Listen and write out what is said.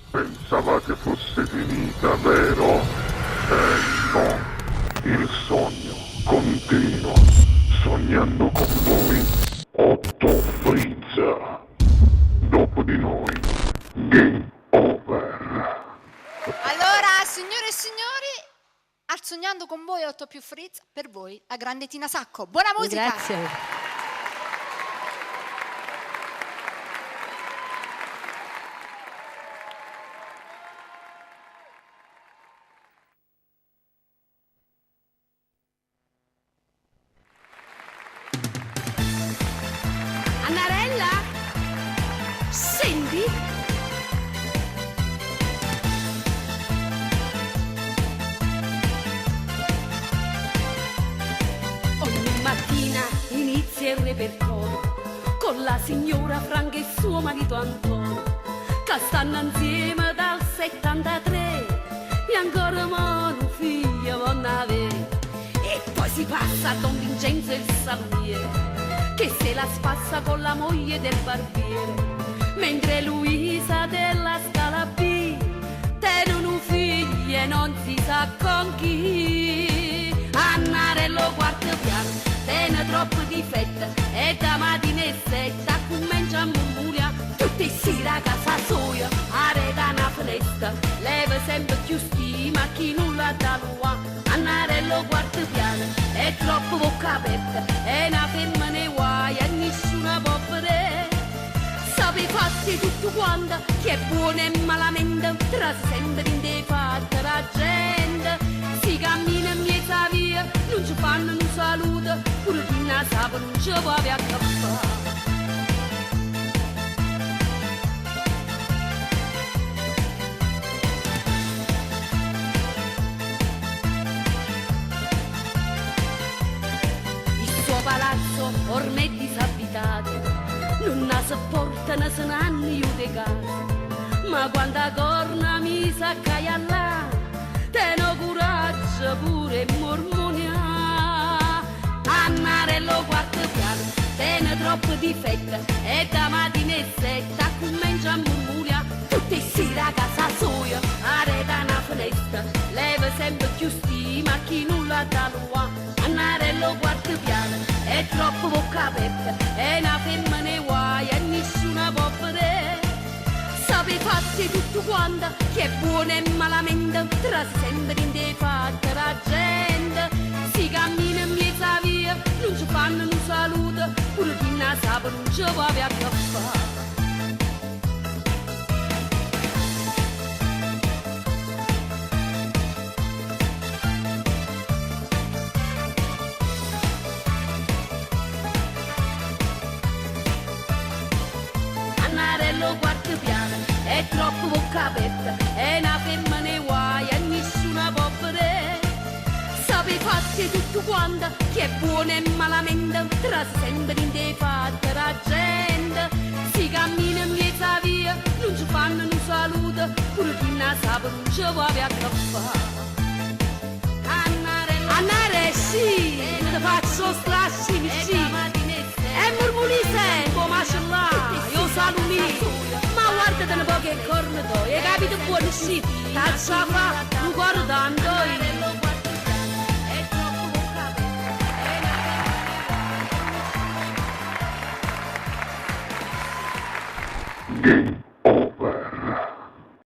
Pensavate fosse finita, vero? No, il sogno continua. Sognando con voi, Otto Frizza. Dopo di noi, game over. Allora, signore e signori, al Sognando con voi 8 più Frizz, per voi la grande Tina Sacco. Buona musica! Grazie. Annarella? Senti? Ogni mattina inizia il repertorio con la signora Franca e suo marito Antonio, che stanno insieme dal 73 e ancora mano figlia vanno avere. E poi si passa a Don Vincenzo il salumiere, che se la spassa con la moglie del barbiere, mentre Luisa della Scala B tene un figlio e non si sa con chi. Annarello quarto piano tene troppo difetto e da mattina e setta comincia a murmuria tutti si da casa sua, arreda una finestra, leva sempre più stima a chi nulla da lui. Annarello quarto piano è troppo bocca aperta, è una femmina guai e nessuna può vedere. Sape fatti tutto quanto, chi è buono e malamente, tra sempre in dei fatti la gente. Si cammina in mezzo a via, non ci fanno un saluto, pure chi ne sa non ci può avere a che fare. Palazzo ormai disabitato, non la sopportano se n'hanno di casa, ma quando corna mi sa che là, teno coraggio pure mormonia. Annarello quarto piano, tene troppo difetto e da mattina e setta comincia a murmuria tutti si da casa sua, arreda una finestra, leva sempre più stima a chi nulla da lui. Annarello quarto piano è troppo bocca aperta, è una femmina guai e nessuna può vedere. Sape fatti tutto quanto, chi è buono e malamente, tra sempre in dei fatti la gente. Si cammina in mezzo a via, non ci fanno un saluto, pure chi ne sa non ci può avere a che fare. Annarello quarto piano è troppo bocca aperta, è una femmina guai e nessuna può vedere. Sape fatti tutto quanto, chi è buono e malamente, tra sempre in dei fatti la gente. Si cammina in mezzo a via, non ci fanno un saluto, pure chi ne sa non ci può avere a che fare. Annare sì, ti faccio strasci vicini e murmuri sempre, mashallah, io salumi, ma guardate un po' che corridoio, hai capito buono sì, tazza fa, un cuore tanto Game